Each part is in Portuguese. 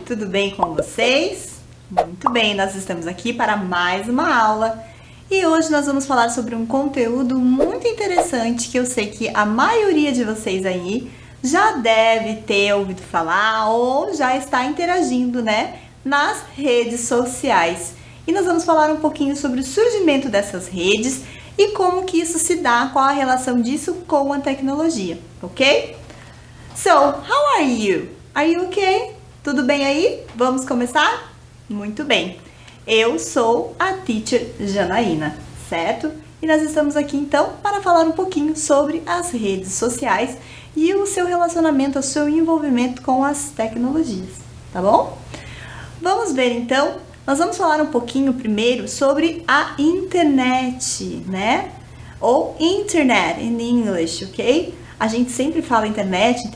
tudo bem com vocês? Muito bem, nós estamos aqui para mais uma aula e hoje nós vamos falar sobre um conteúdo muito interessante que eu sei que a maioria de vocês aí já deve ter ouvido falar ou já está interagindo, né, nas redes sociais. E nós vamos falar um pouquinho sobre o surgimento dessas redes e como que isso se dá, qual a relação disso com a tecnologia, ok? So, how are you? Are you okay? Tudo bem aí? Vamos começar? Muito bem. Eu sou a Teacher Janaína, certo? E nós estamos aqui então para falar um pouquinho sobre as redes sociais e o seu relacionamento, o seu envolvimento com as tecnologias, tá bom? Vamos ver então, nós vamos falar um pouquinho primeiro sobre a internet, né? Ou internet in English, ok? A gente sempre fala internet,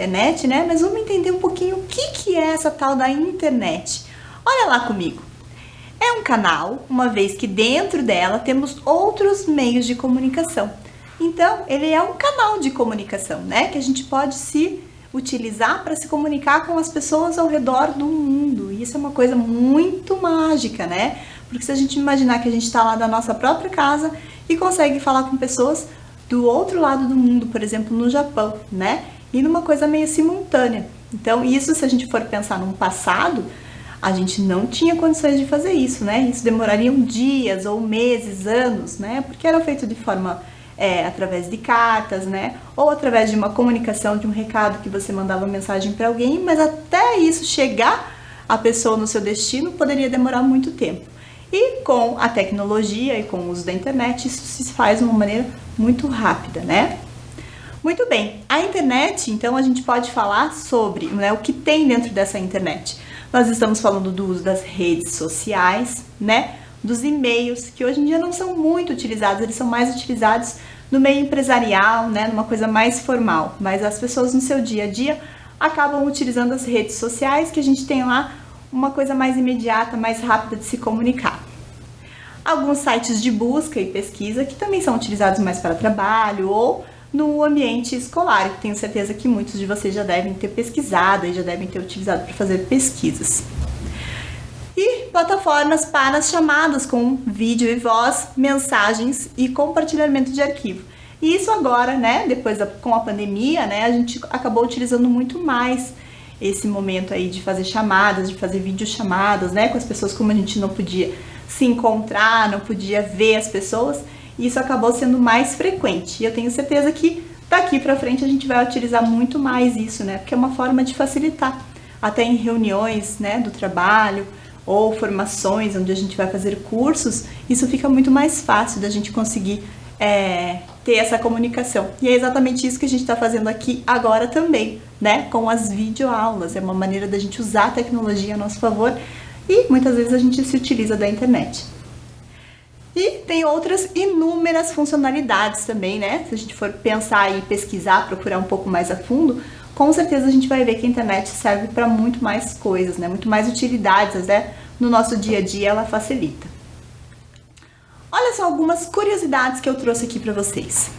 né? Mas vamos entender um pouquinho o que é essa tal da internet. Olha lá comigo. É um canal, uma vez que dentro dela temos outros meios de comunicação. Então, ele é um canal de comunicação, né? Que a gente pode se utilizar para se comunicar com as pessoas ao redor do mundo. E isso é uma coisa muito mágica, né? Porque se a gente imaginar que a gente está lá na nossa própria casa e consegue falar com pessoas do outro lado do mundo, por exemplo, no Japão, né? E numa coisa meio simultânea. Então, isso, se a gente for pensar num passado, a gente não tinha condições de fazer isso, né? Isso demoraria dias ou meses, anos, né? Porque era feito de forma através de cartas, né? Ou através de uma comunicação, de um recado que você mandava mensagem para alguém, mas até isso chegar à pessoa no seu destino poderia demorar muito tempo. E com a tecnologia e com o uso da internet, isso se faz de uma maneira muito rápida, né? Muito bem, a internet, então a gente pode falar sobre, né, o que tem dentro dessa internet. Nós estamos falando do uso das redes sociais, né? Dos e-mails, que hoje em dia não são muito utilizados, eles são mais utilizados no meio empresarial, né? Numa coisa mais formal. Mas as pessoas no seu dia a dia acabam utilizando as redes sociais, que a gente tem lá uma coisa mais imediata, mais rápida de se comunicar. Alguns sites de busca e pesquisa que também são utilizados mais para trabalho ou no ambiente escolar, que tenho certeza que muitos de vocês já devem ter pesquisado e já devem ter utilizado para fazer pesquisas. E plataformas para as chamadas com vídeo e voz, mensagens e compartilhamento de arquivo. E isso agora, né, com a pandemia, né, a gente acabou utilizando muito mais esse momento aí de fazer chamadas, de fazer videochamadas, né, com as pessoas, como a gente não podia se encontrar, não podia ver as pessoas, e isso acabou sendo mais frequente. E eu tenho certeza que daqui para frente a gente vai utilizar muito mais isso, né, porque é uma forma de facilitar, até em reuniões, né, do trabalho, ou formações onde a gente vai fazer cursos, isso fica muito mais fácil da gente conseguir ter essa comunicação. E é exatamente isso que a gente está fazendo aqui agora também, né? Com as videoaulas. É uma maneira da gente usar a tecnologia a nosso favor e muitas vezes a gente se utiliza da internet. E tem outras inúmeras funcionalidades também, né? Se a gente for pensar e pesquisar, procurar um pouco mais a fundo, com certeza a gente vai ver que a internet serve para muito mais coisas, né? Muito mais utilidades, né? No nosso dia a dia ela facilita. Olha só algumas curiosidades que eu trouxe aqui para vocês.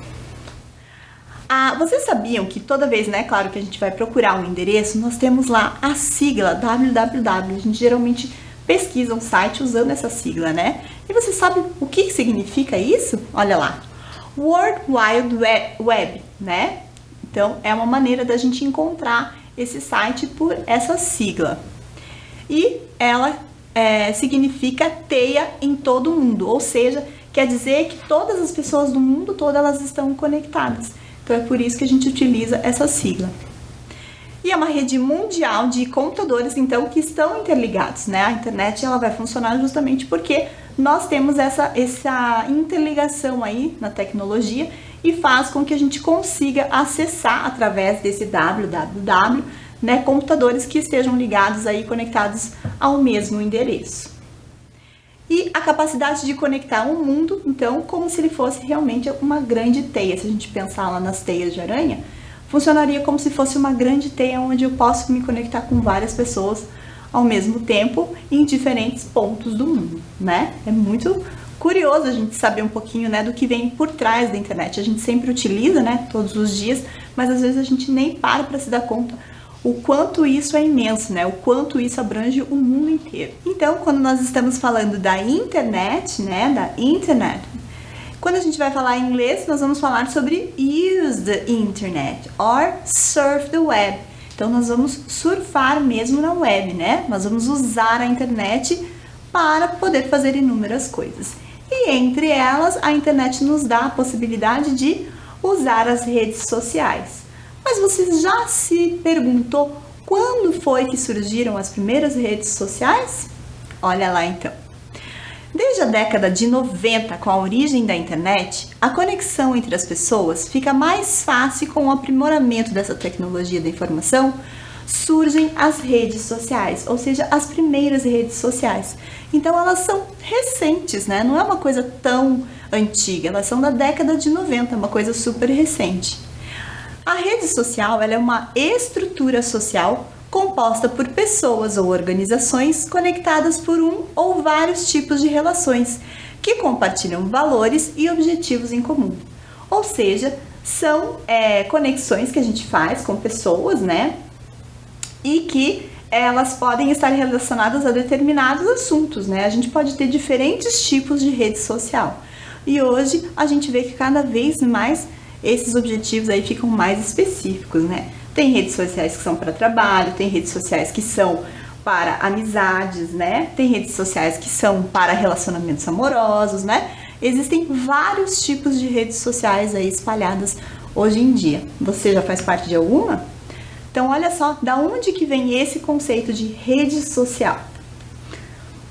Vocês sabiam que toda vez, né, claro que a gente vai procurar um endereço, nós temos lá a sigla www. A gente geralmente pesquisa um site usando essa sigla, né? E você sabe o que significa isso? Olha lá. World Wide Web, né? Então, é uma maneira da gente encontrar esse site por essa sigla. E ela significa teia em todo o mundo, ou seja, quer dizer que todas as pessoas do mundo todo elas estão conectadas. Então, é por isso que a gente utiliza essa sigla. E é uma rede mundial de computadores, então, que estão interligados, né? A internet ela vai funcionar justamente porque nós temos essa interligação aí na tecnologia e faz com que a gente consiga acessar através desse www, né, computadores que estejam ligados aí, conectados ao mesmo endereço. E a capacidade de conectar um mundo, então, como se ele fosse realmente uma grande teia. Se a gente pensar lá nas teias de aranha, funcionaria como se fosse uma grande teia onde eu posso me conectar com várias pessoas ao mesmo tempo em diferentes pontos do mundo, né? É muito curioso a gente saber um pouquinho, né, do que vem por trás da internet. A gente sempre utiliza, né, todos os dias, mas às vezes a gente nem para se dar conta o quanto isso é imenso, né? O quanto isso abrange o mundo inteiro. Então, quando nós estamos falando da internet, né? Da internet, quando a gente vai falar em inglês, nós vamos falar sobre use the internet or surf the web. Então, nós vamos surfar mesmo na web, né? Nós vamos usar a internet para poder fazer inúmeras coisas. E entre elas, a internet nos dá a possibilidade de usar as redes sociais. Mas você já se perguntou quando foi que surgiram as primeiras redes sociais? Olha lá então. Desde a década de 90, com a origem da internet, a conexão entre as pessoas fica mais fácil com o aprimoramento dessa tecnologia da informação. Surgem as redes sociais, ou seja, as primeiras redes sociais. Então elas são recentes, né? Não é uma coisa tão antiga, elas são da década de 90, uma coisa super recente. A rede social ela é uma estrutura social composta por pessoas ou organizações conectadas por um ou vários tipos de relações que compartilham valores e objetivos em comum. Ou seja, são conexões que a gente faz com pessoas, né? E que elas podem estar relacionadas a determinados assuntos, né? A gente pode ter diferentes tipos de rede social. E hoje a gente vê que cada vez mais esses objetivos aí ficam mais específicos, né? Tem redes sociais que são para trabalho, tem redes sociais que são para amizades, né? Tem redes sociais que são para relacionamentos amorosos, né? Existem vários tipos de redes sociais aí espalhadas hoje em dia. Você já faz parte de alguma? Então, olha só, da onde que vem esse conceito de rede social?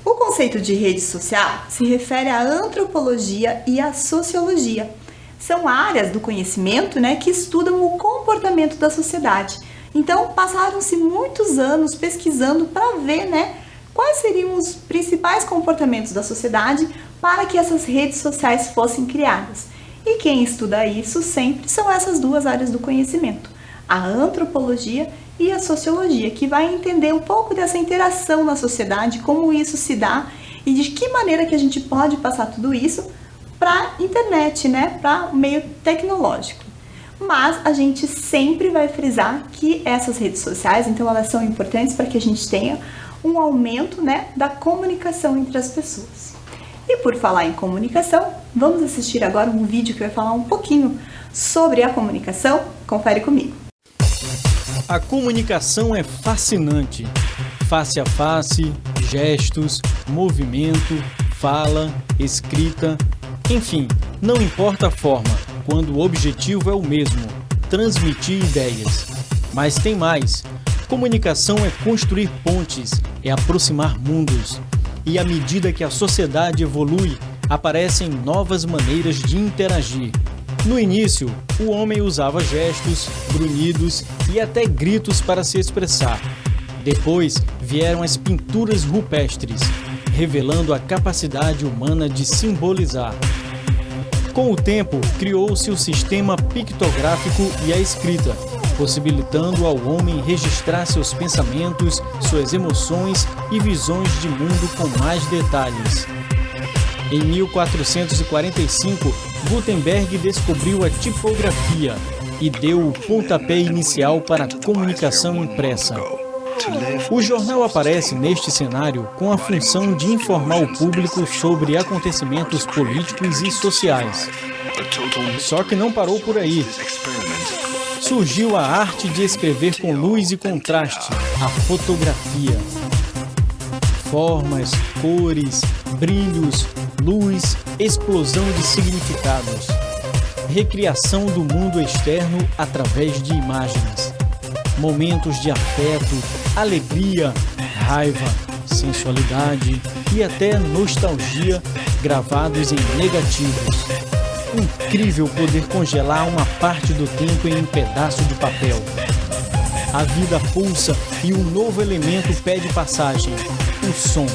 O conceito de rede social se refere à antropologia e à sociologia. São áreas do conhecimento, né, que estudam o comportamento da sociedade. Então, passaram-se muitos anos pesquisando para ver, né, quais seriam os principais comportamentos da sociedade para que essas redes sociais fossem criadas. E quem estuda isso sempre são essas duas áreas do conhecimento, a antropologia e a sociologia, que vai entender um pouco dessa interação na sociedade, como isso se dá e de que maneira que a gente pode passar tudo isso para a internet, né, para o meio tecnológico. Mas a gente sempre vai frisar que essas redes sociais, então elas são importantes para que a gente tenha um aumento, né, da comunicação entre as pessoas. E por falar em comunicação, vamos assistir agora um vídeo que vai falar um pouquinho sobre a comunicação. Confere comigo. A comunicação é fascinante. Face a face, gestos, movimento, fala, escrita, enfim, não importa a forma, quando o objetivo é o mesmo, transmitir ideias. Mas tem mais. Comunicação é construir pontes, é aproximar mundos. E à medida que a sociedade evolui, aparecem novas maneiras de interagir. No início, o homem usava gestos, grunhidos e até gritos para se expressar. Depois vieram as pinturas rupestres, revelando a capacidade humana de simbolizar. Com o tempo, criou-se o sistema pictográfico e a escrita, possibilitando ao homem registrar seus pensamentos, suas emoções e visões de mundo com mais detalhes. Em 1445, Gutenberg descobriu a tipografia e deu o pontapé inicial para a comunicação impressa. O jornal aparece neste cenário com a função de informar o público sobre acontecimentos políticos e sociais. Só que não parou por aí. Surgiu a arte de escrever com luz e contraste, a fotografia. Formas, cores, brilhos, luz, explosão de significados. Recriação do mundo externo através de imagens. Momentos de afeto, alegria, raiva, sensualidade e até nostalgia gravados em negativos. Incrível poder congelar uma parte do tempo em um pedaço de papel. A vida pulsa e um novo elemento pede passagem, o som.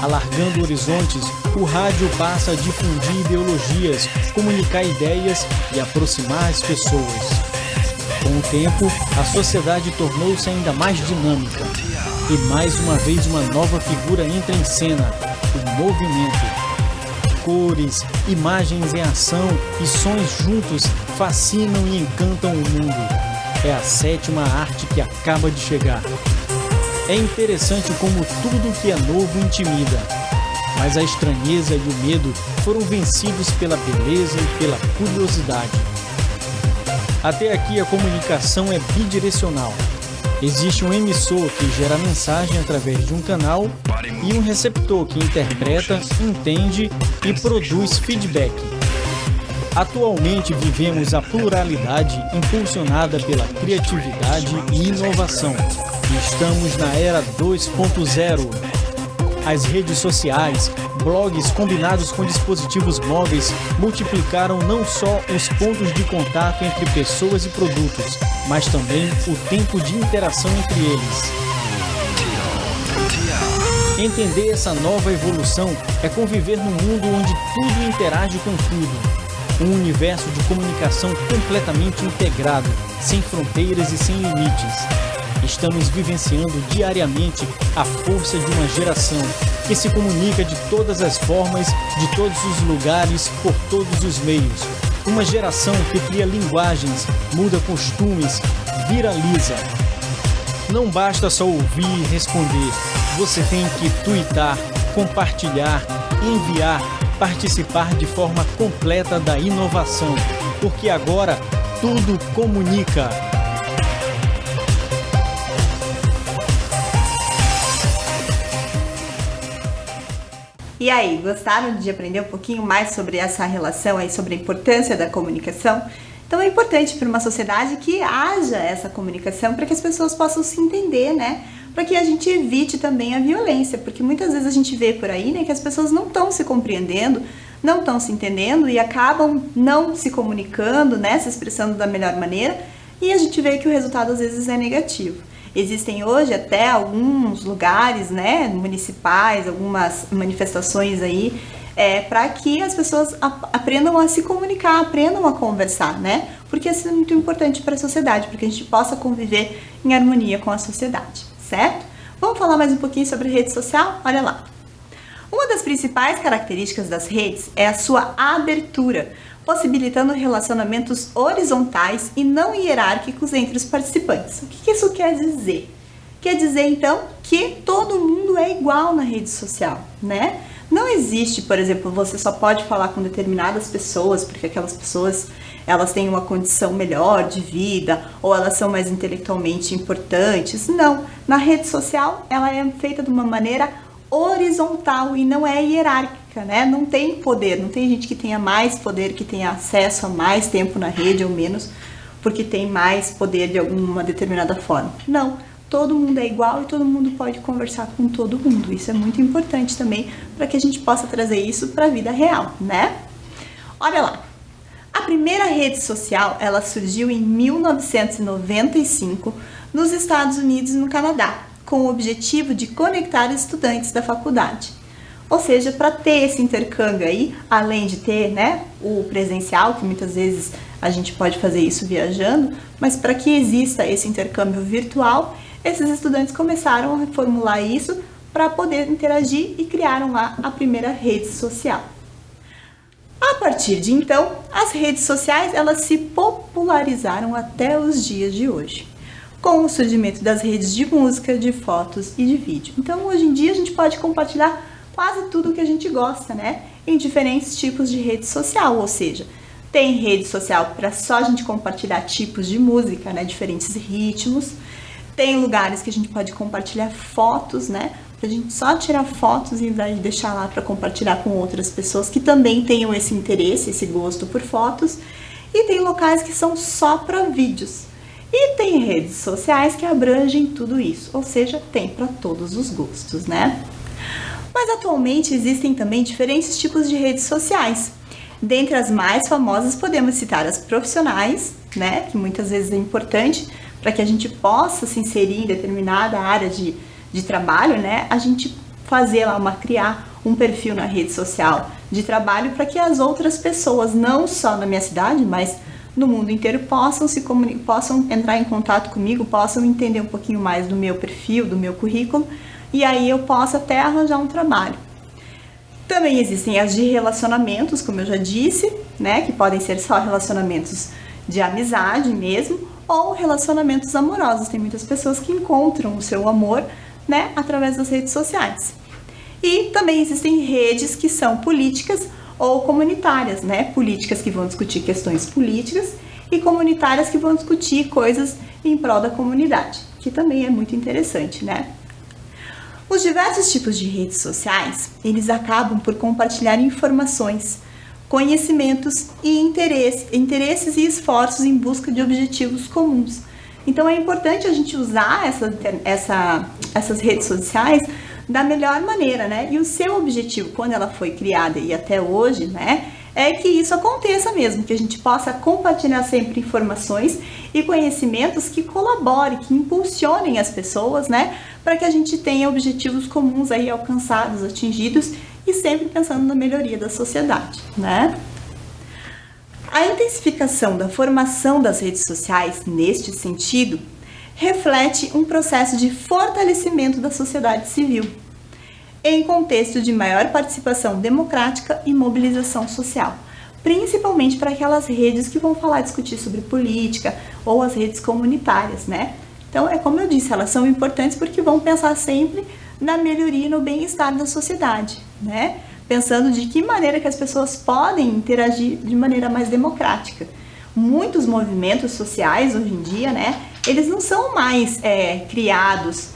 Alargando horizontes, o rádio passa a difundir ideologias, comunicar ideias e aproximar as pessoas. Com o tempo, a sociedade tornou-se ainda mais dinâmica. E mais uma vez uma nova figura entra em cena, o movimento. Cores, imagens em ação e sons juntos fascinam e encantam o mundo. é a sétima arte que acaba de chegar. É interessante como tudo que é novo intimida, mas a estranheza e o medo foram vencidos pela beleza e pela curiosidade. Até aqui a comunicação é bidirecional. Existe um emissor que gera mensagem através de um canal e um receptor que interpreta, entende e produz feedback. Atualmente vivemos a pluralidade impulsionada pela criatividade e inovação. Estamos na era 2.0. As redes sociais, blogs combinados com dispositivos móveis multiplicaram não só os pontos de contato entre pessoas e produtos, mas também o tempo de interação entre eles. Entender essa nova evolução é conviver num mundo onde tudo interage com tudo. Um universo de comunicação completamente integrado, sem fronteiras e sem limites. Estamos vivenciando diariamente a força de uma geração que se comunica de todas as formas, de todos os lugares, por todos os meios. Uma geração que cria linguagens, muda costumes, viraliza. Não basta só ouvir e responder. Você tem que tuitar, compartilhar, enviar, participar de forma completa da inovação. Porque agora tudo comunica. E aí, gostaram de aprender um pouquinho mais sobre essa relação aí, sobre a importância da comunicação? Então é importante para uma sociedade que haja essa comunicação para que as pessoas possam se entender, né? Para que a gente evite também a violência, porque muitas vezes a gente vê por aí, né, que as pessoas não estão se compreendendo, não estão se entendendo e acabam não se comunicando, né, se expressando da melhor maneira, e a gente vê que o resultado às vezes é negativo. Existem hoje até alguns lugares, né, municipais, algumas manifestações aí, para que as pessoas aprendam a se comunicar, aprendam a conversar, né? Porque isso é muito importante para a sociedade, para que a gente possa conviver em harmonia com a sociedade, certo? Vamos falar mais um pouquinho sobre rede social? Olha lá. Uma das principais características das redes é a sua abertura, possibilitando relacionamentos horizontais e não hierárquicos entre os participantes. O que isso quer dizer? Quer dizer, então, que todo mundo é igual na rede social, né? Não existe, por exemplo, você só pode falar com determinadas pessoas, porque aquelas pessoas, elas têm uma condição melhor de vida, ou elas são mais intelectualmente importantes. Não, na rede social, ela é feita de uma maneira horizontal e não é hierárquica, né? Não tem poder, não tem gente que tenha mais poder, que tenha acesso a mais tempo na rede ou menos, porque tem mais poder de alguma determinada forma. Não, todo mundo é igual e todo mundo pode conversar com todo mundo. Isso é muito importante também para que a gente possa trazer isso para a vida real, né? Olha lá, a primeira rede social, ela surgiu em 1995 nos Estados Unidos e no Canadá, com o objetivo de conectar estudantes da faculdade. Ou seja, para ter esse intercâmbio aí, além de ter, né, o presencial, que muitas vezes a gente pode fazer isso viajando, mas para que exista esse intercâmbio virtual, esses estudantes começaram a reformular isso para poder interagir e criaram lá a primeira rede social. A partir de então, as redes sociais elas se popularizaram até os dias de hoje, com o surgimento das redes de música, de fotos e de vídeo. Então, hoje em dia, a gente pode compartilhar quase tudo que a gente gosta, né? Em diferentes tipos de rede social, ou seja, tem rede social para só a gente compartilhar tipos de música, né? Diferentes ritmos. Tem lugares que a gente pode compartilhar fotos, né? Pra gente só tirar fotos e deixar lá para compartilhar com outras pessoas que também tenham esse interesse, esse gosto por fotos. E tem locais que são só para vídeos. E tem redes sociais que abrangem tudo isso, ou seja, tem para todos os gostos, né? Mas atualmente existem também diferentes tipos de redes sociais. Dentre as mais famosas podemos citar as profissionais, né? Que muitas vezes é importante para que a gente possa se inserir em determinada área de trabalho, né? A gente fazer lá criar um perfil na rede social de trabalho para que as outras pessoas, não só na minha cidade, mas no mundo inteiro possam possam entrar em contato comigo, possam entender um pouquinho mais do meu perfil, do meu currículo, e aí eu posso até arranjar um trabalho. Também existem as de relacionamentos, como eu já disse, né, que podem ser só relacionamentos de amizade mesmo, ou relacionamentos amorosos. Tem muitas pessoas que encontram o seu amor, né, através das redes sociais. E também existem redes que são políticas ou comunitárias, né? Políticas que vão discutir questões políticas e comunitárias que vão discutir coisas em prol da comunidade, que também é muito interessante, né? Os diversos tipos de redes sociais, eles acabam por compartilhar informações, conhecimentos e interesses e esforços em busca de objetivos comuns. Então é importante a gente usar essas redes sociais da melhor maneira, né? E o seu objetivo, quando ela foi criada e até hoje, né, é que isso aconteça mesmo, que a gente possa compartilhar sempre informações e conhecimentos que colaborem, que impulsionem as pessoas, né, para que a gente tenha objetivos comuns aí alcançados, atingidos e sempre pensando na melhoria da sociedade, né? A intensificação da formação das redes sociais, neste sentido, reflete um processo de fortalecimento da sociedade civil, em contexto de maior participação democrática e mobilização social, principalmente para aquelas redes que vão discutir sobre política ou as redes comunitárias, né? Então, é como eu disse, elas são importantes porque vão pensar sempre na melhoria e no bem-estar da sociedade, né? Pensando de que maneira que as pessoas podem interagir de maneira mais democrática. Muitos movimentos sociais hoje em dia, né, eles não são mais criados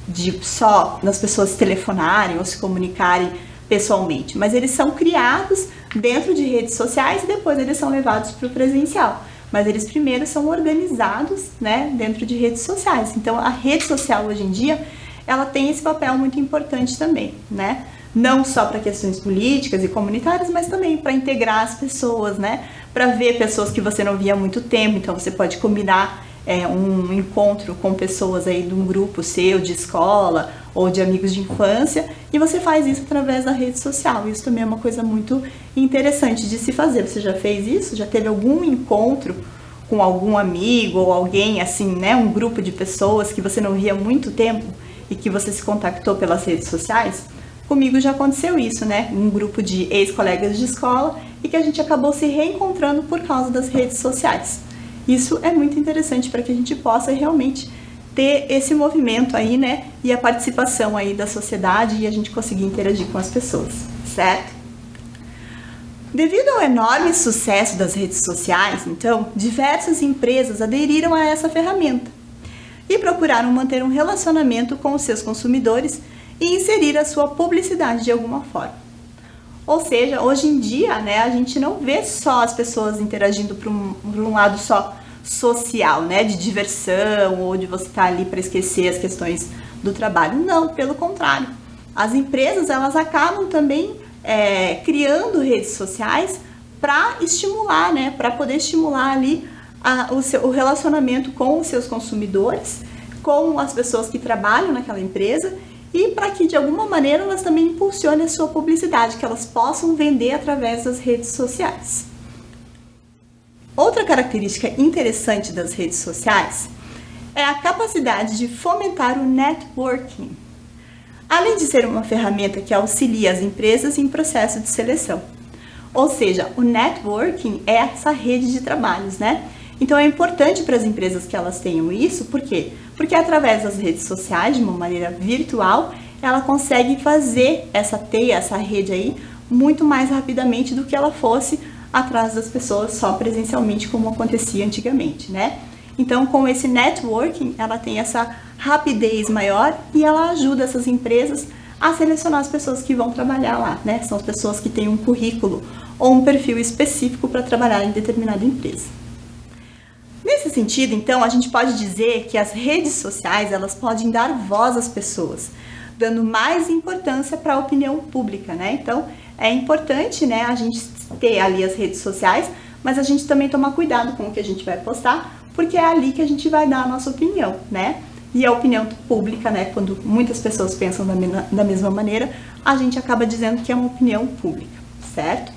de só nas pessoas telefonarem ou se comunicarem pessoalmente, mas eles são criados dentro de redes sociais e depois eles são levados para o presencial. Mas eles primeiro são organizados, né, dentro de redes sociais. Então a rede social hoje em dia, ela tem esse papel muito importante também, né? Não só para questões políticas e comunitárias, mas também para integrar as pessoas, né? Para ver pessoas que você não via há muito tempo, então você pode combinar um encontro com pessoas aí de um grupo seu, de escola ou de amigos de infância, e você faz isso através da rede social. Isso também é uma coisa muito interessante de se fazer. Você já fez isso? Já teve algum encontro com algum amigo ou alguém assim, né? Um grupo de pessoas que você não via há muito tempo e que você se contactou pelas redes sociais? Comigo já aconteceu isso, né? Um grupo de ex-colegas de escola e que a gente acabou se reencontrando por causa das redes sociais. Isso é muito interessante para que a gente possa realmente ter esse movimento aí, né? E a participação aí da sociedade e a gente conseguir interagir com as pessoas, certo? Devido ao enorme sucesso das redes sociais, então, diversas empresas aderiram a essa ferramenta e procuraram manter um relacionamento com os seus consumidores e inserir a sua publicidade de alguma forma. Ou seja, hoje em dia, né, a gente não vê só as pessoas interagindo por um lado só social, né, de diversão ou de você estar ali para esquecer as questões do trabalho. Não, pelo contrário. As empresas, elas acabam também criando redes sociais para estimular, né, para poder estimular ali o relacionamento com os seus consumidores, com as pessoas que trabalham naquela empresa, e para que de alguma maneira elas também impulsionem a sua publicidade, que elas possam vender através das redes sociais. Outra característica interessante das redes sociais é a capacidade de fomentar o networking, além de ser uma ferramenta que auxilia as empresas em processo de seleção. Ou seja, o networking é essa rede de trabalhos, né? Então é importante para as empresas que elas tenham isso, por quê? Porque através das redes sociais, de uma maneira virtual, ela consegue fazer essa teia, essa rede aí, muito mais rapidamente do que ela fosse atrás das pessoas só presencialmente, como acontecia antigamente, né? Então, com esse networking, ela tem essa rapidez maior e ela ajuda essas empresas a selecionar as pessoas que vão trabalhar lá, né? São as pessoas que têm um currículo ou um perfil específico para trabalhar em determinada empresa. Nesse sentido, então, a gente pode dizer que as redes sociais, elas podem dar voz às pessoas, dando mais importância para a opinião pública, né? Então, é importante, né, a gente ter ali as redes sociais, mas a gente também tomar cuidado com o que a gente vai postar, porque é ali que a gente vai dar a nossa opinião, né? E a opinião pública, né, quando muitas pessoas pensam da mesma maneira, a gente acaba dizendo que é uma opinião pública, certo?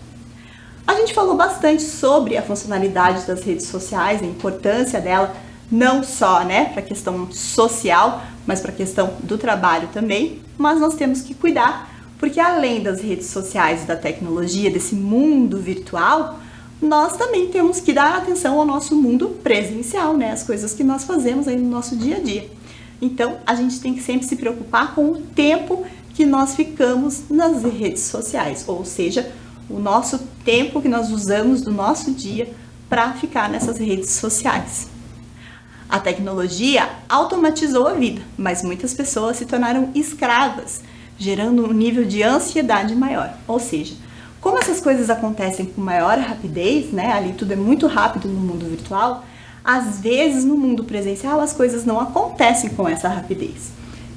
A gente falou bastante sobre a funcionalidade das redes sociais, a importância dela, não só, né, para a questão social, mas para a questão do trabalho também, mas nós temos que cuidar, porque além das redes sociais e da tecnologia, desse mundo virtual, nós também temos que dar atenção ao nosso mundo presencial, né? As coisas que nós fazemos aí no nosso dia a dia. Então, a gente tem que sempre se preocupar com o tempo que nós ficamos nas redes sociais, ou seja, o nosso tempo que nós usamos do nosso dia para ficar nessas redes sociais. A tecnologia automatizou a vida, mas muitas pessoas se tornaram escravas, gerando um nível de ansiedade maior. Ou seja, como essas coisas acontecem com maior rapidez, né? Ali tudo é muito rápido no mundo virtual, às vezes no mundo presencial as coisas não acontecem com essa rapidez.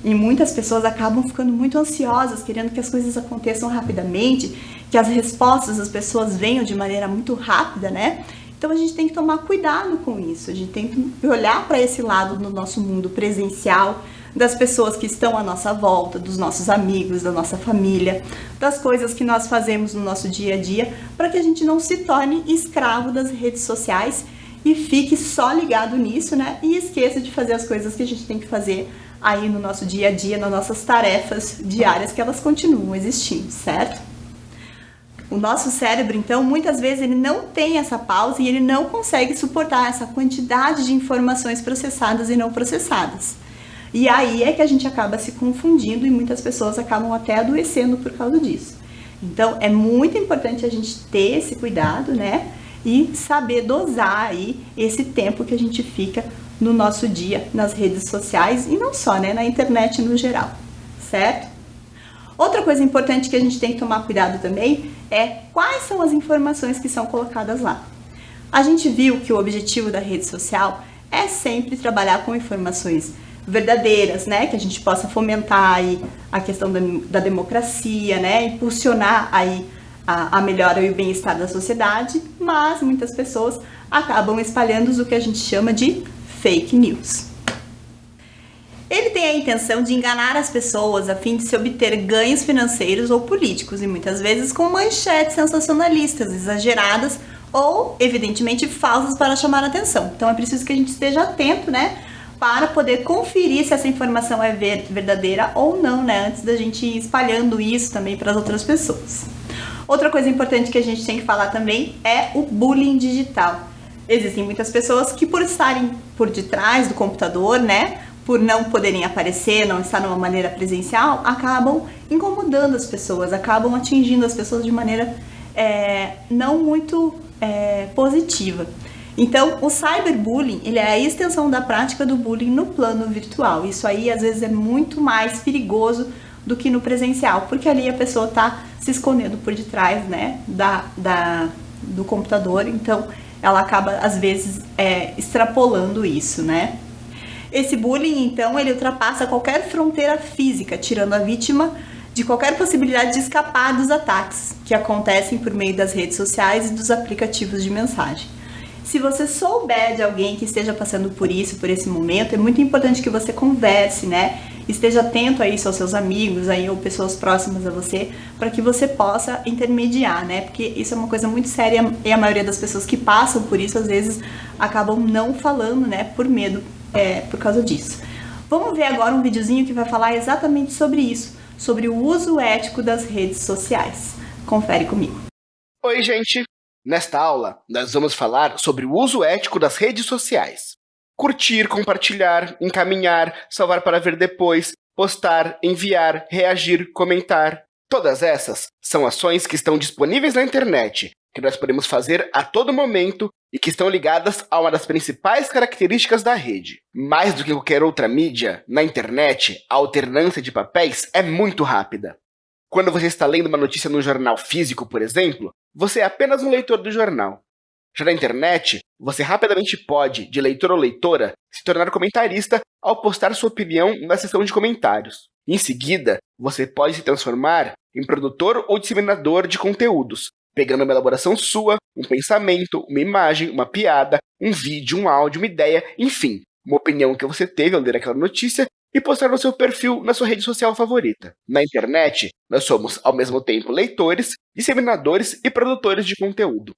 E muitas pessoas acabam ficando muito ansiosas, querendo que as coisas aconteçam rapidamente, que as respostas das pessoas venham de maneira muito rápida, né? Então a gente tem que tomar cuidado com isso, a gente tem que olhar para esse lado no nosso mundo presencial, das pessoas que estão à nossa volta, dos nossos amigos, da nossa família, das coisas que nós fazemos no nosso dia a dia, para que a gente não se torne escravo das redes sociais e fique só ligado nisso, né? E esqueça de fazer as coisas que a gente tem que fazer aí no nosso dia a dia, nas nossas tarefas diárias, que elas continuam existindo, certo? O nosso cérebro, então, muitas vezes ele não tem essa pausa e ele não consegue suportar essa quantidade de informações processadas e não processadas. E aí é que a gente acaba se confundindo e muitas pessoas acabam até adoecendo por causa disso. Então, é muito importante a gente ter esse cuidado, né? E saber dosar aí esse tempo que a gente fica no nosso dia nas redes sociais e não só, né? Na internet no geral, certo? Outra coisa importante que a gente tem que tomar cuidado também é quais são as informações que são colocadas lá. A gente viu que o objetivo da rede social é sempre trabalhar com informações verdadeiras, né? Que a gente possa fomentar aí a questão da democracia, né? Impulsionar aí a melhora e o bem-estar da sociedade, mas muitas pessoas acabam espalhando o que a gente chama de fake news. Ele tem a intenção de enganar as pessoas a fim de se obter ganhos financeiros ou políticos, e muitas vezes com manchetes sensacionalistas, exageradas ou, evidentemente, falsas para chamar a atenção. Então é preciso que a gente esteja atento, né, para poder conferir se essa informação é verdadeira ou não, né, antes da gente ir espalhando isso também para as outras pessoas. Outra coisa importante que a gente tem que falar também é o bullying digital. Existem muitas pessoas que, por estarem por detrás do computador, né, por não poderem aparecer, não estar numa maneira presencial, acabam incomodando as pessoas, acabam atingindo as pessoas de maneira não muito positiva. Então, o cyberbullying, ele é a extensão da prática do bullying no plano virtual. Isso aí, às vezes, é muito mais perigoso do que no presencial, porque ali a pessoa está se escondendo por detrás, né, do computador, então ela acaba, às vezes, extrapolando isso, né? Esse bullying, então, ele ultrapassa qualquer fronteira física, tirando a vítima de qualquer possibilidade de escapar dos ataques que acontecem por meio das redes sociais e dos aplicativos de mensagem. Se você souber de alguém que esteja passando por isso, por esse momento, é muito importante que você converse, né? Esteja atento a isso aos seus amigos aí, ou pessoas próximas a você, para que você possa intermediar, né? Porque isso é uma coisa muito séria e a maioria das pessoas que passam por isso, às vezes, acabam não falando, né? Por medo, por causa disso. Vamos ver agora um videozinho que vai falar exatamente sobre isso, sobre o uso ético das redes sociais. Confere comigo. Oi, gente! Nesta aula, nós vamos falar sobre o uso ético das redes sociais. Curtir, compartilhar, encaminhar, salvar para ver depois, postar, enviar, reagir, comentar. Todas essas são ações que estão disponíveis na internet, que nós podemos fazer a todo momento e que estão ligadas a uma das principais características da rede. Mais do que qualquer outra mídia, na internet, a alternância de papéis é muito rápida. Quando você está lendo uma notícia no jornal físico, por exemplo, você é apenas um leitor do jornal. Já na internet, você rapidamente pode, de leitor ou leitora, se tornar comentarista ao postar sua opinião na seção de comentários. Em seguida, você pode se transformar em produtor ou disseminador de conteúdos, pegando uma elaboração sua, um pensamento, uma imagem, uma piada, um vídeo, um áudio, uma ideia, enfim, uma opinião que você teve ao ler aquela notícia e postar no seu perfil na sua rede social favorita. Na internet, nós somos, ao mesmo tempo, leitores, disseminadores e produtores de conteúdo.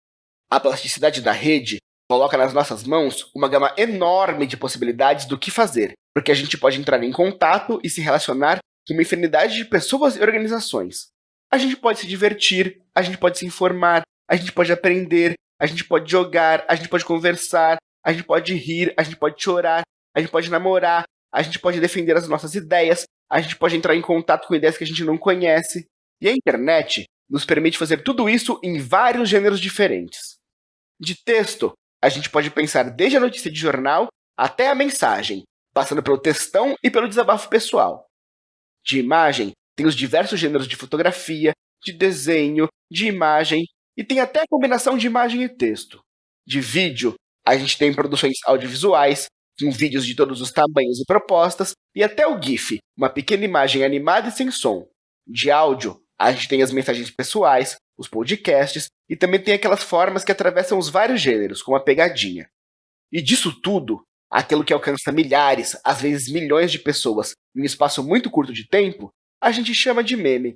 A plasticidade da rede coloca nas nossas mãos uma gama enorme de possibilidades do que fazer, porque a gente pode entrar em contato e se relacionar com uma infinidade de pessoas e organizações. A gente pode se divertir, a gente pode se informar, a gente pode aprender, a gente pode jogar, a gente pode conversar, a gente pode rir, a gente pode chorar, a gente pode namorar, a gente pode defender as nossas ideias, a gente pode entrar em contato com ideias que a gente não conhece. E a internet nos permite fazer tudo isso em vários gêneros diferentes. De texto, a gente pode pensar desde a notícia de jornal até a mensagem, passando pelo textão e pelo desabafo pessoal. De imagem, tem os diversos gêneros de fotografia, de desenho, de imagem, e tem até a combinação de imagem e texto. De vídeo, a gente tem produções audiovisuais, com vídeos de todos os tamanhos e propostas, e até o GIF, uma pequena imagem animada e sem som. De áudio, a gente tem as mensagens pessoais, os podcasts, e também tem aquelas formas que atravessam os vários gêneros, como a pegadinha. E disso tudo, aquilo que alcança milhares, às vezes milhões de pessoas em um espaço muito curto de tempo, a gente chama de meme.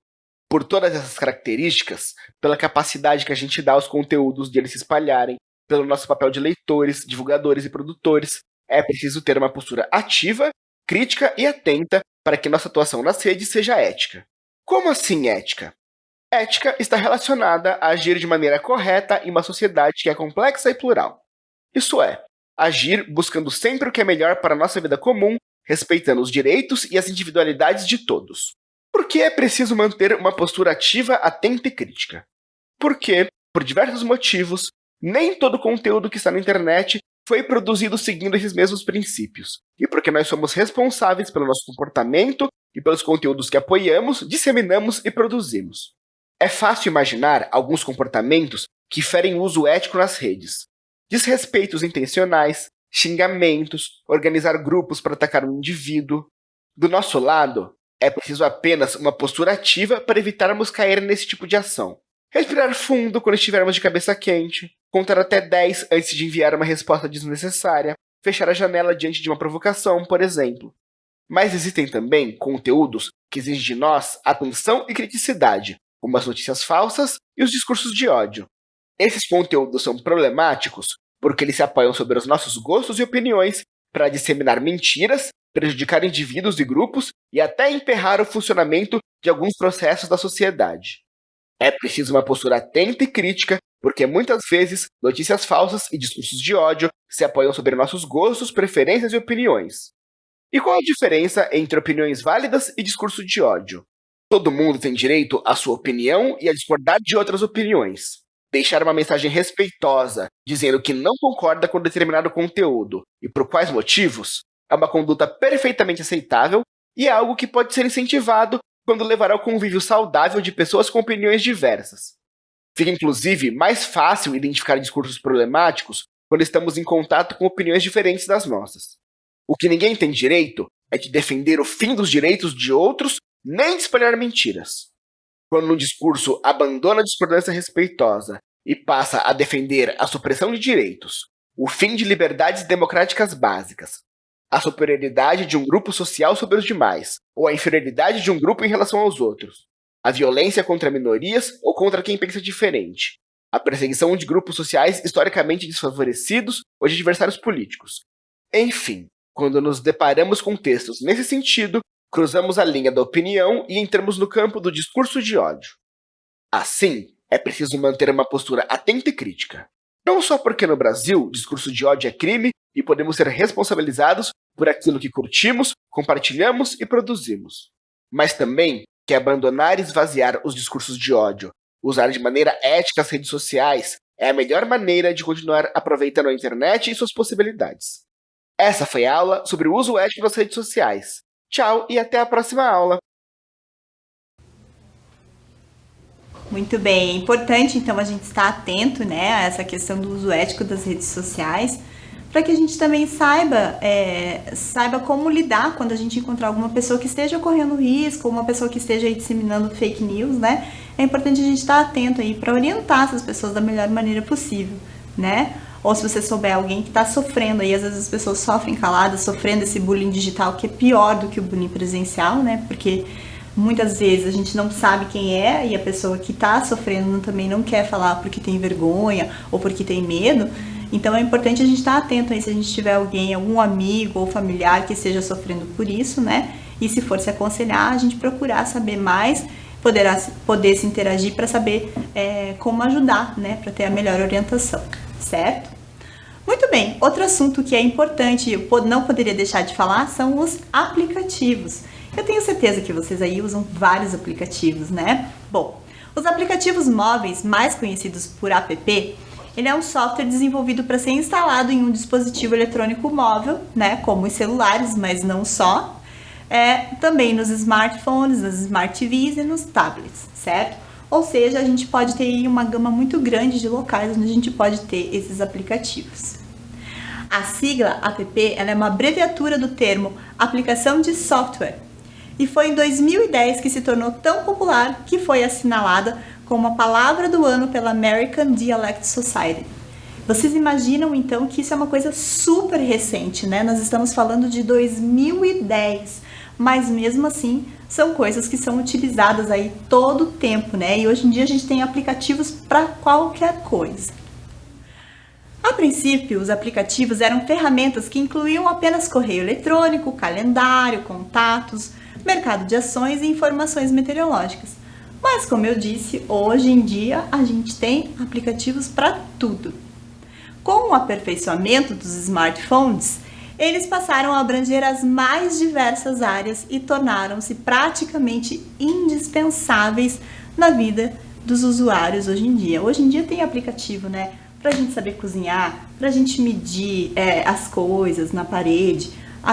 Por todas essas características, pela capacidade que a gente dá aos conteúdos de eles se espalharem, pelo nosso papel de leitores, divulgadores e produtores, é preciso ter uma postura ativa, crítica e atenta para que nossa atuação nas redes seja ética. Como assim ética? Ética está relacionada a agir de maneira correta em uma sociedade que é complexa e plural. Isso é, agir buscando sempre o que é melhor para a nossa vida comum, respeitando os direitos e as individualidades de todos. Por que é preciso manter uma postura ativa, atenta e crítica? Porque, por diversos motivos, nem todo conteúdo que está na internet foi produzido seguindo esses mesmos princípios. E porque nós somos responsáveis pelo nosso comportamento e pelos conteúdos que apoiamos, disseminamos e produzimos. É fácil imaginar alguns comportamentos que ferem o uso ético nas redes. Desrespeitos intencionais, xingamentos, organizar grupos para atacar um indivíduo. Do nosso lado, é preciso apenas uma postura ativa para evitarmos cair nesse tipo de ação. Respirar fundo quando estivermos de cabeça quente, contar até 10 antes de enviar uma resposta desnecessária, fechar a janela diante de uma provocação, por exemplo. Mas existem também conteúdos que exigem de nós atenção e criticidade, como as notícias falsas e os discursos de ódio. Esses conteúdos são problemáticos porque eles se apoiam sobre os nossos gostos e opiniões para disseminar mentiras, prejudicar indivíduos e grupos e até emperrar o funcionamento de alguns processos da sociedade. É preciso uma postura atenta e crítica, porque muitas vezes notícias falsas e discursos de ódio se apoiam sobre nossos gostos, preferências e opiniões. E qual a diferença entre opiniões válidas e discurso de ódio? Todo mundo tem direito à sua opinião e a discordar de outras opiniões. Deixar uma mensagem respeitosa, dizendo que não concorda com determinado conteúdo e por quais motivos, é uma conduta perfeitamente aceitável e é algo que pode ser incentivado quando levará ao convívio saudável de pessoas com opiniões diversas. Fica inclusive mais fácil identificar discursos problemáticos quando estamos em contato com opiniões diferentes das nossas. O que ninguém tem direito é de defender o fim dos direitos de outros, nem de espalhar mentiras. Quando um discurso abandona a discordância respeitosa e passa a defender a supressão de direitos, o fim de liberdades democráticas básicas, a superioridade de um grupo social sobre os demais, ou a inferioridade de um grupo em relação aos outros, a violência contra minorias ou contra quem pensa diferente, a perseguição de grupos sociais historicamente desfavorecidos ou de adversários políticos. Enfim, quando nos deparamos com textos nesse sentido, cruzamos a linha da opinião e entramos no campo do discurso de ódio. Assim, é preciso manter uma postura atenta e crítica. Não só porque no Brasil discurso de ódio é crime e podemos ser responsabilizados por aquilo que curtimos, compartilhamos e produzimos, mas também que abandonar e esvaziar os discursos de ódio, usar de maneira ética as redes sociais, é a melhor maneira de continuar aproveitando a internet e suas possibilidades. Essa foi a aula sobre o uso ético das redes sociais. Tchau e até a próxima aula! Muito bem, é importante então a gente estar atento, né, a essa questão do uso ético das redes sociais, para que a gente também saiba como lidar quando a gente encontrar alguma pessoa que esteja correndo risco, ou uma pessoa que esteja aí disseminando fake news, né? É importante a gente estar atento aí para orientar essas pessoas da melhor maneira possível, né? Ou se você souber alguém que está sofrendo aí, às vezes as pessoas sofrem caladas, sofrendo esse bullying digital, que é pior do que o bullying presencial, né? Porque muitas vezes a gente não sabe quem é e a pessoa que está sofrendo também não quer falar porque tem vergonha ou porque tem medo. Então é importante a gente estar atento aí se a gente tiver alguém, algum amigo ou familiar que esteja sofrendo por isso, né? E se for se aconselhar, a gente procurar saber mais, poder se interagir para saber como ajudar, né, para ter a melhor orientação, certo? Muito bem, outro assunto que é importante, eu não poderia deixar de falar, são os aplicativos. Eu tenho certeza que vocês aí usam vários aplicativos, né? Bom, os aplicativos móveis, mais conhecidos por app, ele é um software desenvolvido para ser instalado em um dispositivo eletrônico móvel, né, como os celulares, mas não só, também nos smartphones, nas smart TVs e nos tablets, certo? Ou seja, a gente pode ter aí uma gama muito grande de locais onde a gente pode ter esses aplicativos. A sigla app, ela é uma abreviatura do termo aplicação de software, e foi em 2010 que se tornou tão popular que foi assinalada como a palavra do ano pela American Dialect Society. Vocês imaginam então que isso é uma coisa super recente, né? Nós estamos falando de 2010, mas mesmo assim são coisas que são utilizadas aí todo o tempo, né? E hoje em dia a gente tem aplicativos para qualquer coisa. A princípio, os aplicativos eram ferramentas que incluíam apenas correio eletrônico, calendário, contatos, mercado de ações e informações meteorológicas. Mas, como eu disse, hoje em dia a gente tem aplicativos para tudo. Com o aperfeiçoamento dos smartphones, eles passaram a abranger as mais diversas áreas e tornaram-se praticamente indispensáveis na vida dos usuários hoje em dia. Hoje em dia tem aplicativo, né? Para a gente saber cozinhar, para a gente medir as coisas na parede.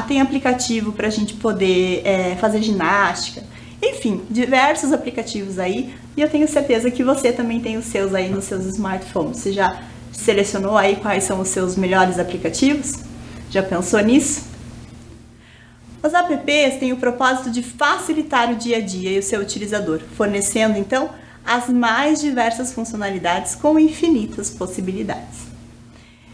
Tem aplicativo para a gente poder fazer ginástica. Enfim, diversos aplicativos aí. E eu tenho certeza que você também tem os seus aí nos seus smartphones. Você já selecionou aí quais são os seus melhores aplicativos? Já pensou nisso? Os apps têm o propósito de facilitar o dia a dia e o seu utilizador, fornecendo então as mais diversas funcionalidades com infinitas possibilidades.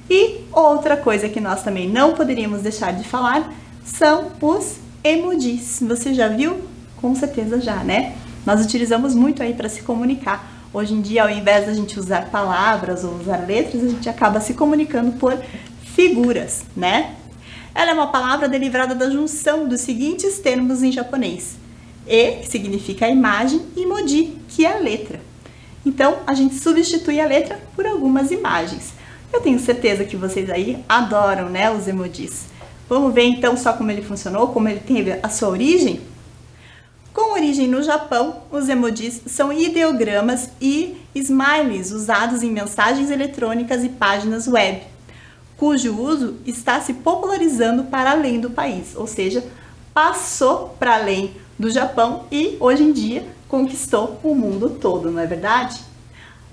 E outra coisa que nós também não poderíamos deixar de falar são os emojis. Você já viu? Com certeza já, né? Nós utilizamos muito aí para se comunicar. Hoje em dia, ao invés da gente usar palavras ou usar letras, a gente acaba se comunicando por figuras, né? Ela é uma palavra derivada da junção dos seguintes termos em japonês. E, que significa a imagem, e moji, que é a letra. Então, a gente substitui a letra por algumas imagens. Eu tenho certeza que vocês aí adoram, né, os emojis. Vamos ver então só como ele funcionou, como ele teve a sua origem? Com origem no Japão, os emojis são ideogramas e smileys usados em mensagens eletrônicas e páginas web, cujo uso está se popularizando para além do país, ou seja, passou para além do Japão e hoje em dia conquistou o mundo todo, não é verdade?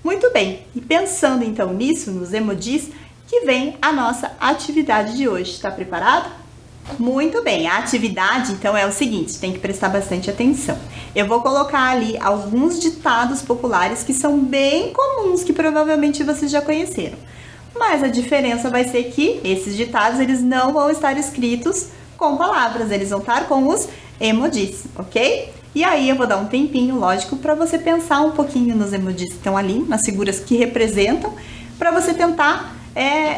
Muito bem, e pensando então nisso, nos emojis, que vem a nossa atividade de hoje. Está preparado? Muito bem, a atividade então é o seguinte, tem que prestar bastante atenção. Eu vou colocar ali alguns ditados populares que são bem comuns, que provavelmente vocês já conheceram. Mas a diferença vai ser que esses ditados eles não vão estar escritos com palavras, eles vão estar com os emojis, ok? E aí eu vou dar um tempinho, lógico, para você pensar um pouquinho nos emojis que estão ali, nas figuras que representam, para você tentar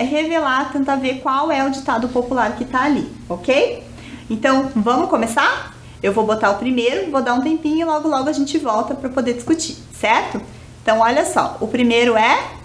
revelar, tentar ver qual é o ditado popular que está ali, ok? Então, vamos começar? Eu vou botar o primeiro, vou dar um tempinho e logo a gente volta para poder discutir, certo? Então, olha só, o primeiro é...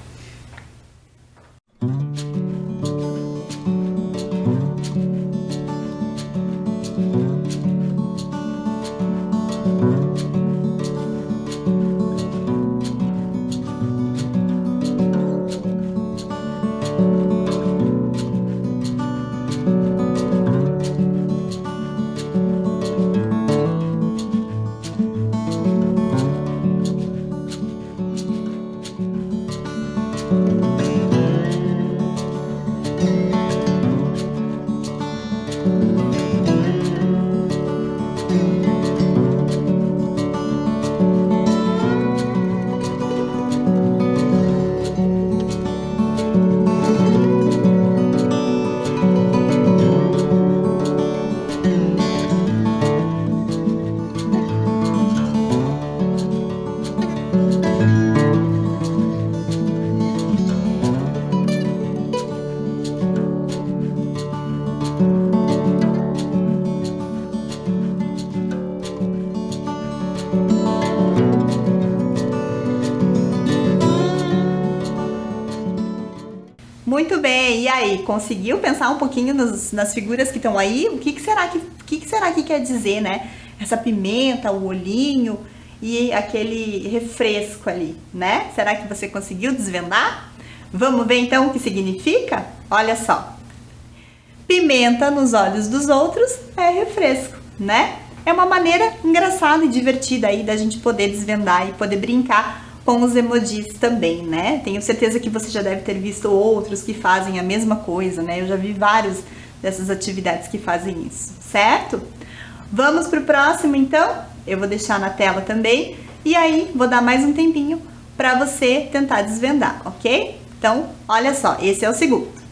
Muito bem, e aí, conseguiu pensar um pouquinho nas figuras que estão aí? O que será que quer dizer, né? Essa pimenta, o olhinho e aquele refresco ali, né? Será que você conseguiu desvendar? Vamos ver então o que significa? Olha só. Pimenta nos olhos dos outros é refresco, né? É uma maneira engraçada e divertida aí da gente poder desvendar e poder brincar com os emojis também, né? Tenho certeza que você já deve ter visto outros que fazem a mesma coisa, né? Eu já vi vários dessas atividades que fazem isso, certo? Vamos pro próximo então? Eu vou deixar na tela também e aí vou dar mais um tempinho para você tentar desvendar, ok? Então, olha só, esse é o segundo.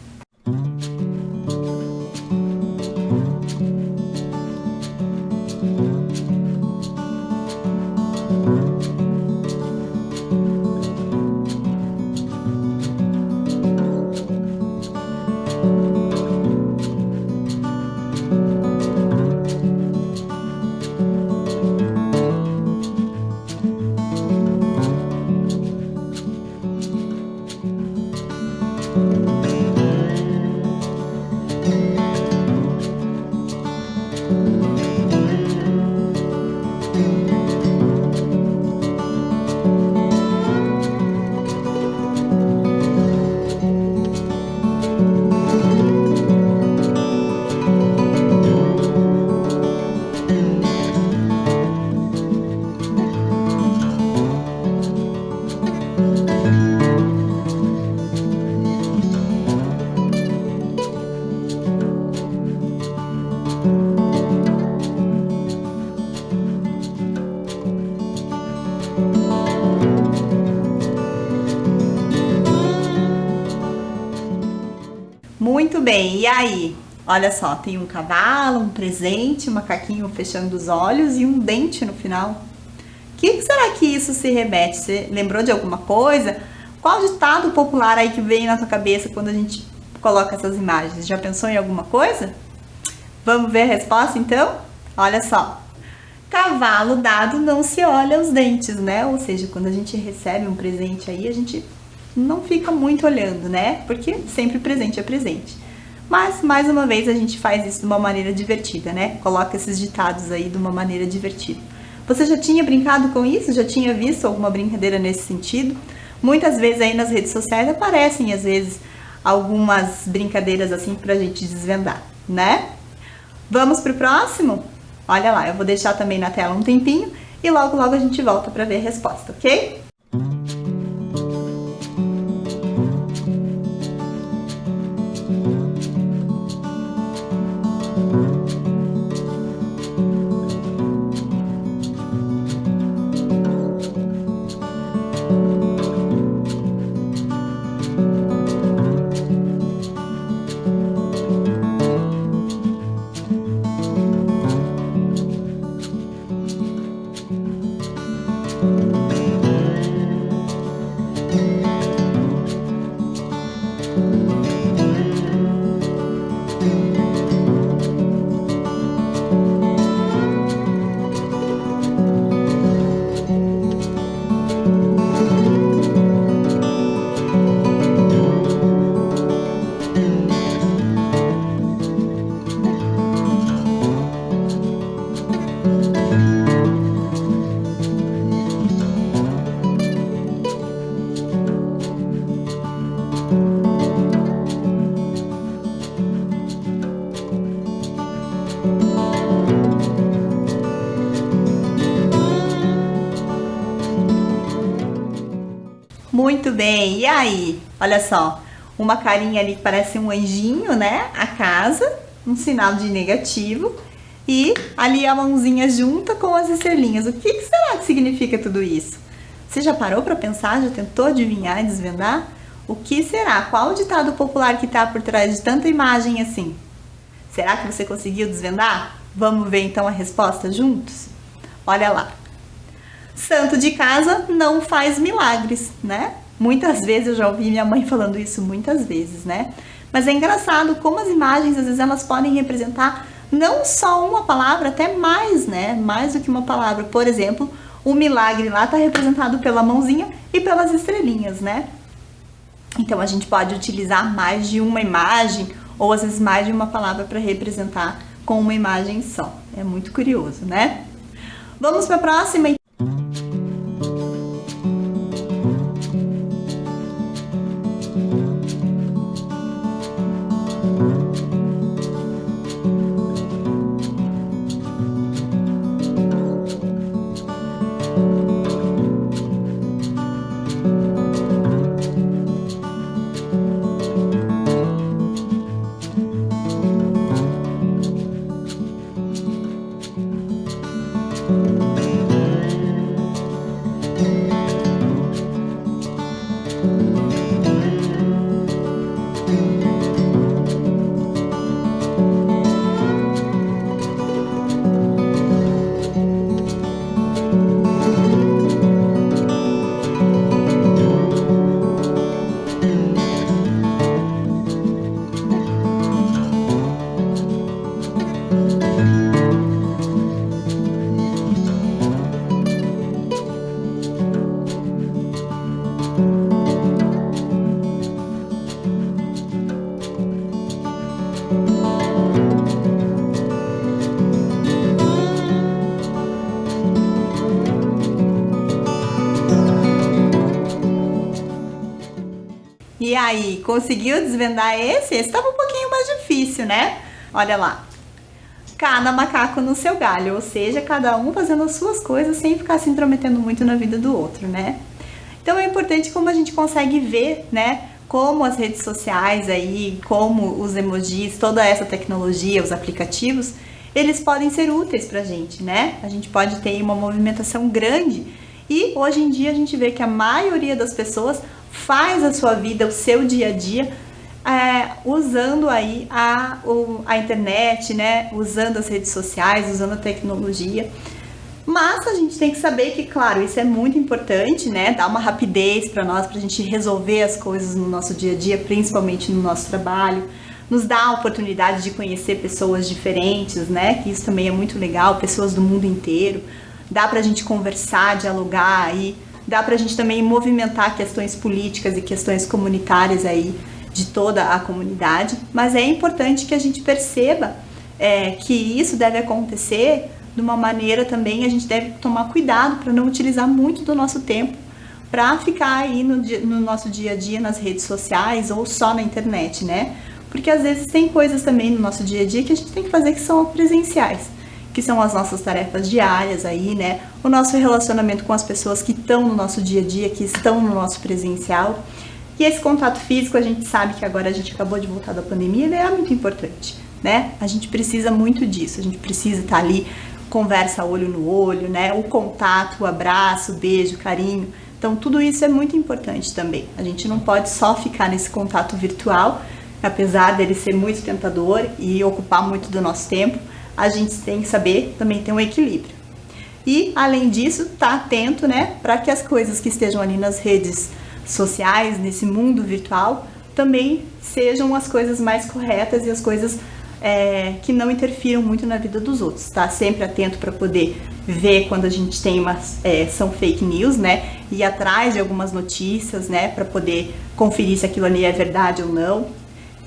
Muito bem, e aí? Olha só, tem um cavalo, um presente, um macaquinho fechando os olhos e um dente no final. O que será que isso se remete? Você lembrou de alguma coisa? Qual ditado popular aí que vem na tua cabeça quando a gente coloca essas imagens? Já pensou em alguma coisa? Vamos ver a resposta então? Olha só. Cavalo dado não se olha os dentes, né? Ou seja, quando a gente recebe um presente aí, a gente não fica muito olhando, né? Porque sempre presente é presente. Mas, mais uma vez, a gente faz isso de uma maneira divertida, né? Coloca esses ditados aí de uma maneira divertida. Você já tinha brincado com isso? Já tinha visto alguma brincadeira nesse sentido? Muitas vezes aí nas redes sociais aparecem, às vezes, algumas brincadeiras assim pra gente desvendar, né? Vamos pro próximo? Olha lá, eu vou deixar também na tela um tempinho e logo logo a gente volta pra ver a resposta, ok? Muito bem, e aí? Olha só, uma carinha ali que parece um anjinho, né? A casa, um sinal de negativo e ali a mãozinha junta com as estrelinhas. O que será que significa tudo isso? Você já parou para pensar, já tentou adivinhar e desvendar? O que será? Qual o ditado popular que está por trás de tanta imagem assim? Será que você conseguiu desvendar? Vamos ver então a resposta juntos? Olha lá. Santo de casa não faz milagres, né? Muitas vezes eu já ouvi minha mãe falando isso muitas vezes, né? Mas é engraçado como as imagens, às vezes, elas podem representar não só uma palavra, até mais, né? Mais do que uma palavra. Por exemplo, o milagre lá está representado pela mãozinha e pelas estrelinhas, né? Então a gente pode utilizar mais de uma imagem ou às vezes mais de uma palavra para representar com uma imagem só. É muito curioso, né? Vamos para a próxima. E aí, conseguiu desvendar esse? Esse estava um pouquinho mais difícil, né? Olha lá. Cada macaco no seu galho, ou seja, cada um fazendo as suas coisas sem ficar se intrometendo muito na vida do outro, né? Então é importante como a gente consegue ver, né? Como as redes sociais aí, como os emojis, toda essa tecnologia, os aplicativos, eles podem ser úteis pra gente, né? A gente pode ter uma movimentação grande e hoje em dia a gente vê que a maioria das pessoas faz a sua vida, o seu dia a dia, usando aí a internet, né? Usando as redes sociais, usando a tecnologia. Mas a gente tem que saber que, claro, isso é muito importante, né? Dá uma rapidez para nós, para a gente resolver as coisas no nosso dia a dia, principalmente no nosso trabalho. Nos dá a oportunidade de conhecer pessoas diferentes, né? Que isso também é muito legal, pessoas do mundo inteiro. Dá pra gente conversar, dialogar aí. Dá pra gente também movimentar questões políticas e questões comunitárias aí de toda a comunidade. Mas é importante que a gente perceba que isso deve acontecer de uma maneira também, a gente deve tomar cuidado para não utilizar muito do nosso tempo para ficar aí no nosso dia a dia nas redes sociais ou só na internet, né? Porque às vezes tem coisas também no nosso dia a dia que a gente tem que fazer que são presenciais, que são as nossas tarefas diárias aí, né? O nosso relacionamento com as pessoas que estão no nosso dia a dia, que estão no nosso presencial. E esse contato físico, a gente sabe que agora a gente acabou de voltar da pandemia, ele é muito importante, né? A gente precisa muito disso, a gente precisa estar ali, conversa olho no olho, né? O contato, o abraço, o beijo, o carinho. Então, tudo isso é muito importante também. A gente não pode só ficar nesse contato virtual, apesar dele ser muito tentador e ocupar muito do nosso tempo, a gente tem que saber também ter um equilíbrio. E, além disso, tá atento, né? Para que as coisas que estejam ali nas redes sociais, nesse mundo virtual, também sejam as coisas mais corretas e as coisas que não interfiram muito na vida dos outros, tá? Sempre atento para poder ver quando a gente tem são fake news, né? Ir atrás de algumas notícias, né? Para poder conferir se aquilo ali é verdade ou não.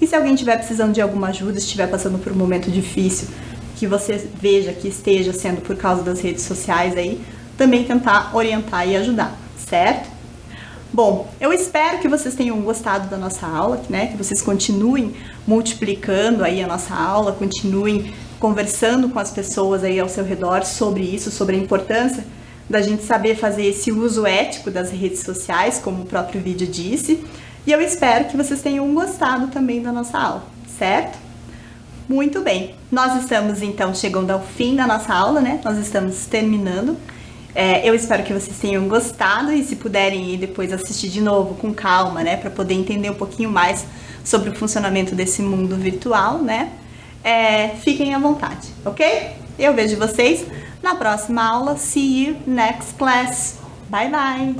E se alguém estiver precisando de alguma ajuda, estiver passando por um momento difícil, que você veja que esteja sendo por causa das redes sociais aí, também tentar orientar e ajudar, certo? Bom, eu espero que vocês tenham gostado da nossa aula, né? Que vocês continuem multiplicando aí a nossa aula, continuem conversando com as pessoas aí ao seu redor sobre isso, sobre a importância da gente saber fazer esse uso ético das redes sociais, como o próprio vídeo disse. E eu espero que vocês tenham gostado também da nossa aula, certo? Muito bem, nós estamos então chegando ao fim da nossa aula, né? Nós estamos terminando. Eu espero que vocês tenham gostado e se puderem ir depois assistir de novo com calma, né? Para poder entender um pouquinho mais sobre o funcionamento desse mundo virtual, né? Fiquem à vontade, ok? Eu vejo vocês na próxima aula. See you next class. Bye, bye!